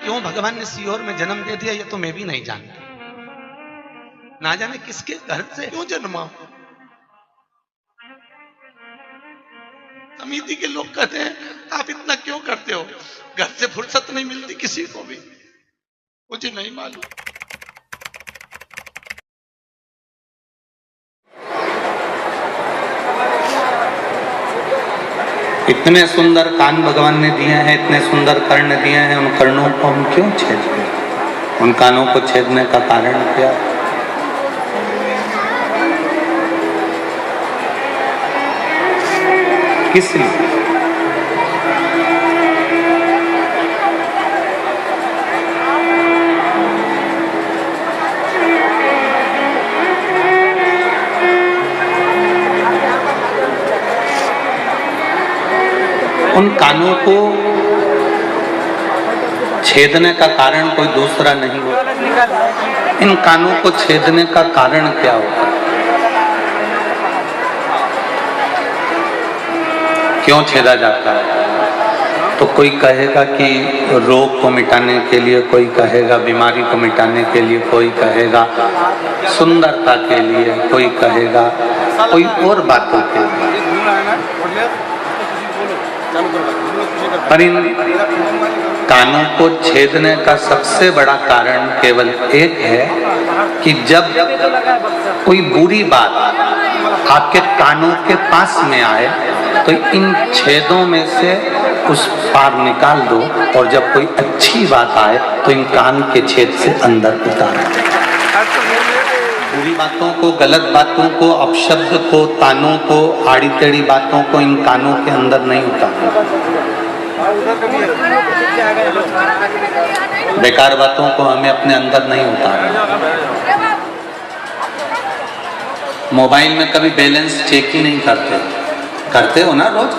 क्यों भगवान ने सीहोर में जन्म दे दिया, ये तो मैं भी नहीं जानता। ना जाने किसके घर से क्यों जन्मा। समिति के लोग कहते हैं आप इतना क्यों करते हो, घर से फुर्सत नहीं मिलती किसी को भी, मुझे नहीं मालूम। इतने सुंदर कान भगवान ने दिए हैं, इतने सुंदर कर्ण दिए हैं, उन कर्णों को हम क्यों छेदते हैं? उन कानों को छेदने का कारण क्या? किस लिए? उन कानों को छेदने का कारण कोई दूसरा नहीं होता। इन कानों को छेदने का कारण क्या होता है? क्यों छेदा जाता है? तो कोई कहेगा कि रोग को मिटाने के लिए, कोई कहेगा बीमारी को मिटाने के लिए, कोई कहेगा सुंदरता के लिए, कोई कहेगा कोई और बातों के लिए। पर इन कानों को छेदने का सबसे बड़ा कारण केवल एक है कि जब कोई बुरी बात आपके कानों के पास में आए तो इन छेदों में से उस पार निकाल दो, और जब कोई अच्छी बात आए तो इन कान के छेद से अंदर उतारो। बुरी बातों को, गलत बातों को, अपशब्द को, तानों को, आड़ी टेढ़ी बातों को इन कानों के अंदर नहीं उतारो। बेकार बातों को हमें अपने अंदर नहीं उतारना। मोबाइल में कभी बैलेंस चेक ही नहीं करते हो ना रोज,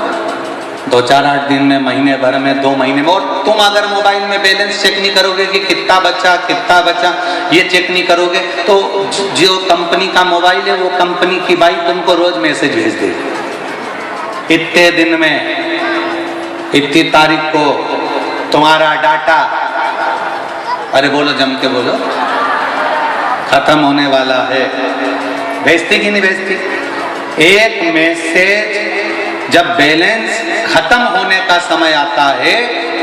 2-4-8 दिन में, महीने भर में, 2 महीने में। और तुम अगर मोबाइल में बैलेंस चेक नहीं करोगे कि कितना बचा ये चेक नहीं करोगे तो जो कंपनी का मोबाइल है वो कंपनी की बाई तुमको रोज मैसेज भेज देगी, इतने दिन में, इतनी तारीख को तुम्हारा डाटा, अरे बोलो जम के बोलो, खत्म होने वाला है। भेजती कि नहीं भेजती? एक मैसेज जब बैलेंस खत्म होने का समय आता है,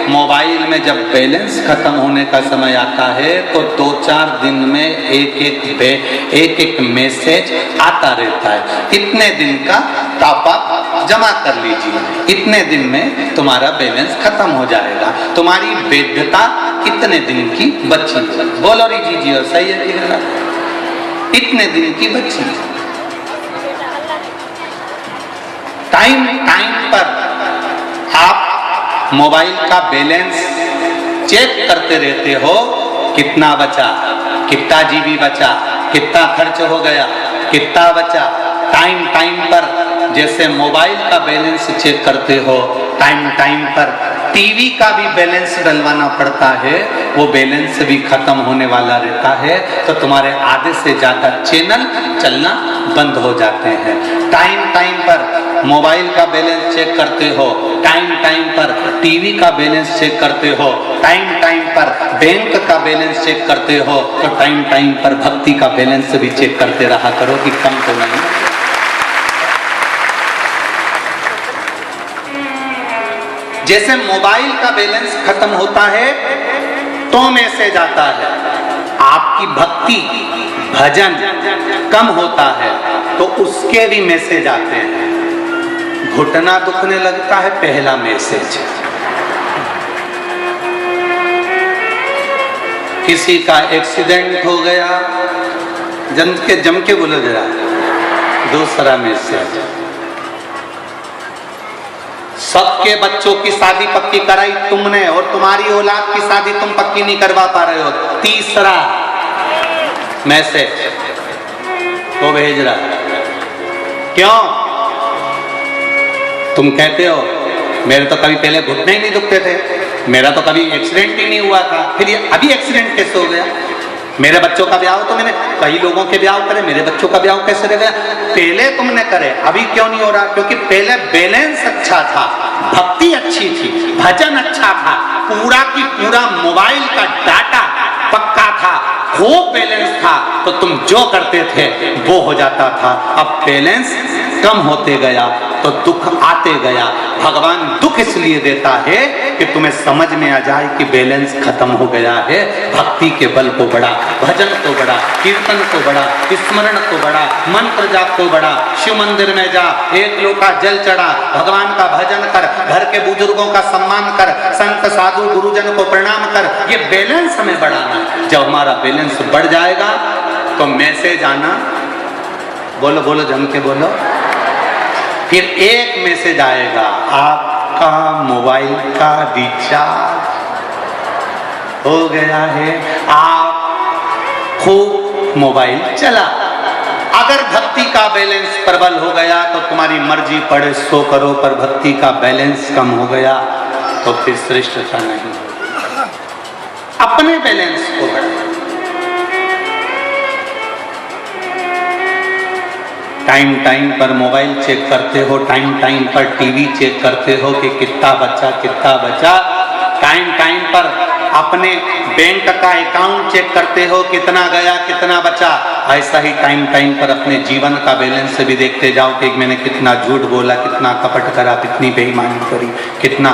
मोबाइल में जब बैलेंस खत्म होने का समय आता है तो 2-4 दिन में एक मैसेज आता रहता है, इतने दिन का टॉप अप जमा कर लीजिए, इतने दिन में तुम्हारा बैलेंस खत्म हो जाएगा, तुम्हारी वैधता कितने दिन की बची। बोलो री जी सही है कि गलत? इतने दिन की बची। टाइम पर आप मोबाइल का बैलेंस चेक करते रहते हो, कितना बचा, कितना जीबी बचा, कितना खर्च हो गया, कितना बचा। टाइम पर जैसे मोबाइल का बैलेंस चेक करते हो, टाइम पर टीवी का भी बैलेंस डलवाना पड़ता है, वो बैलेंस भी खत्म होने वाला रहता है, तो तुम्हारे आधे से ज्यादा चैनल चलना बंद हो जाते हैं। टाइम पर मोबाइल का बैलेंस चेक करते हो, टाइम पर टीवी का बैलेंस चेक करते हो, टाइम पर बैंक का बैलेंस चेक करते हो, तो टाइम पर भक्ति का बैलेंस भी चेक करते रहा करो कि कम तो नहीं। जैसे मोबाइल का बैलेंस खत्म होता है तो मैसेज आता है, आपकी भक्ति भजन कम होता है तो उसके भी मैसेज आते हैं। घुटना दुखने लगता है, पहला मैसेज। किसी का एक्सीडेंट हो गया, जम के बोलो जरा, दूसरा मैसेज। सबके बच्चों की शादी पक्की कराई तुमने और तुम्हारी औलाद की शादी तुम पक्की नहीं करवा पा रहे हो, तीसरा मैसेज वो भेज रहा। क्यों? तुम कहते हो मेरे तो कभी पहले घुटने ही नहीं दुखते थे, मेरा तो कभी एक्सीडेंट ही नहीं हुआ था, फिर ये अभी एक्सीडेंट कैसे हो गया? मेरे बच्चों का ब्याह तो मैंने कई लोगों के ब्याह करे, मेरे बच्चों का ब्याह कैसे रह गया? पहले तुमने करे, अभी क्यों नहीं हो रहा? क्योंकि पहले बैलेंस अच्छा था, भक्ति अच्छी थी, भजन अच्छा था, पूरा की पूरा मोबाइल का डाटा पक्का था, खूब बैलेंस था, तो तुम जो करते थे वो हो जाता था। अब बैलेंस कम होते गया तो दुख आते गया। भगवान दुख इसलिए देता है कि तुम्हें समझ में आ जाए कि बैलेंस खत्म हो गया है। भक्ति के बल को बढ़ा, भजन को बढ़ा, कीर्तन को बढ़ा, स्मरण को बढ़ा, मंत्र जाप को बढ़ा, शिव मंदिर में जा, एक लोटा जल चढ़ा, भगवान का भजन कर, घर के बुजुर्गों का सम्मान कर, संत साधु गुरुजन को प्रणाम कर। ये बैलेंस हमें बढ़ाना है। जब हमारा बैलेंस बढ़ जाएगा तो मैसेज आना, बोलो बोलो जम के बोलो, फिर एक मैसेज आएगा, आपका मोबाइल का रिचार्ज हो गया है, आप खूब मोबाइल चला। अगर भक्ति का बैलेंस प्रबल हो गया तो तुम्हारी मर्जी पड़े सो करो, पर भक्ति का बैलेंस कम हो गया तो फिर श्रेष्ठता नहीं। अपने बैलेंस को बढ़ाओ। टाइम टाइम पर मोबाइल चेक करते हो, टाइम टाइम पर टीवी चेक करते हो कि कितना बचा, टाइम टाइम पर अपने बैंक का अकाउंट चेक करते हो कितना गया कितना बचा। ऐसा ही टाइम टाइम पर अपने जीवन का बैलेंस भी देखते जाओ कि मैंने कितना झूठ बोला, कितना कपट करा, कितनी बेईमानी करी, कितना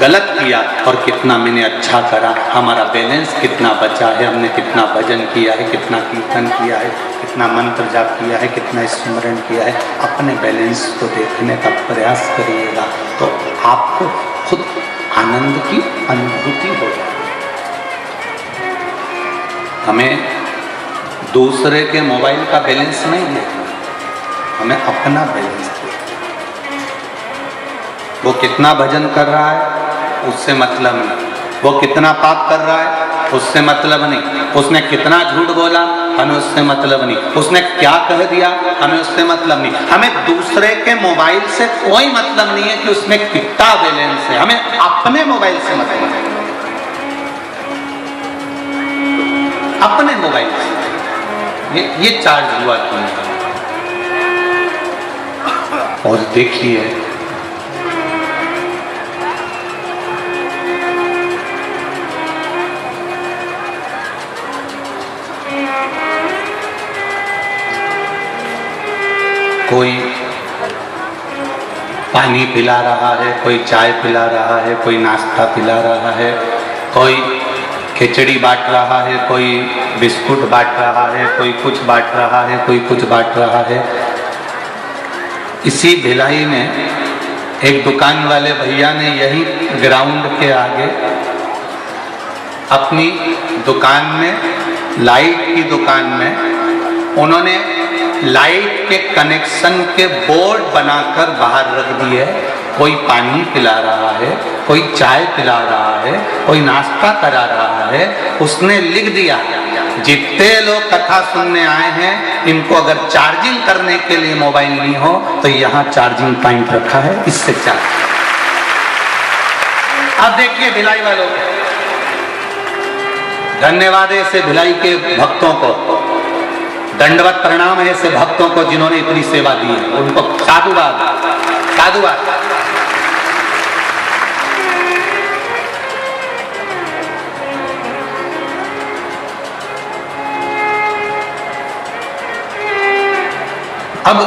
गलत किया और कितना मैंने अच्छा करा। हमारा बैलेंस कितना बचा है, हमने कितना भजन किया है, कितना कीर्तन किया है, कितना मंत्र जाप किया है, कितना स्मरण किया है। अपने बैलेंस को देखने का प्रयास करिएगा तो आपको खुद आनंद की अनुभूति हो जाएगी। हमें दूसरे के मोबाइल का बैलेंस नहीं देखना, हमें अपना बैलेंस देखना। वो कितना भजन कर रहा है उससे मतलब नहीं, वो कितना पाप कर रहा है उससे मतलब नहीं, उसने कितना झूठ बोला हमें उससे मतलब नहीं, उसने क्या कह दिया हमें उससे मतलब नहीं। हमें दूसरे के मोबाइल से कोई मतलब नहीं है कि उसमें कितना बैलेंस है, हमें अपने मोबाइल से मतलब है, अपने मोबाइल से ये चार्ज हुआ क्यों। और देखिए कोई पानी पिला रहा है, कोई चाय पिला रहा है, कोई नाश्ता पिला रहा है, कोई खिचड़ी बांट रहा है, कोई बिस्कुट बांट रहा है, कोई कुछ बांट रहा है, कोई कुछ बांट रहा है। इसी भिलाई में एक दुकान वाले भैया ने यही ग्राउंड के आगे अपनी दुकान में, लाइट की दुकान में, उन्होंने लाइट के कनेक्शन के बोर्ड बनाकर बाहर रख दिए। कोई पानी पिला रहा है, कोई चाय पिला रहा है, कोई नाश्ता करा रहा है। उसने लिख दिया जितने लोग कथा सुनने आए हैं इनको अगर चार्जिंग करने के लिए मोबाइल नहीं हो तो यहाँ चार्जिंग पॉइंट रखा है, इससे चार्ज। अब देखिए भिलाई वालों को धन्यवाद है, ऐसे भिलाई के भक्तों को दंडवत प्रणाम है, ऐसे भक्तों को जिन्होंने इतनी सेवा दी है, उनको साधुवाद साधुवाद। अब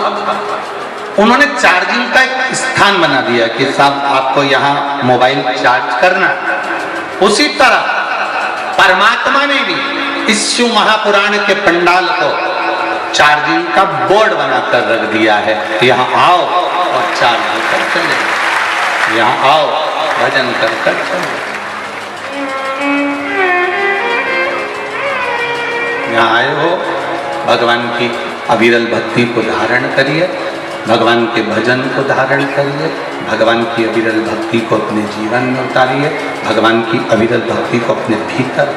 उन्होंने चार्जिंग का एक स्थान बना दिया कि साहब आपको यहाँ मोबाइल चार्ज करना। उसी तरह परमात्मा ने भी इस शिव महापुराण के पंडाल को चार्जिंग का बोर्ड बनाकर रख दिया है। यहाँ आओ और चार्ज होकर चले, यहाँ आओ भजन कर चले। यहाँ आए हो भगवान की अविरल भक्ति को धारण करिए, भगवान के भजन को धारण करिए, भगवान की अविरल भक्ति को अपने जीवन में उतारिए, भगवान की अविरल भक्ति को अपने भीतर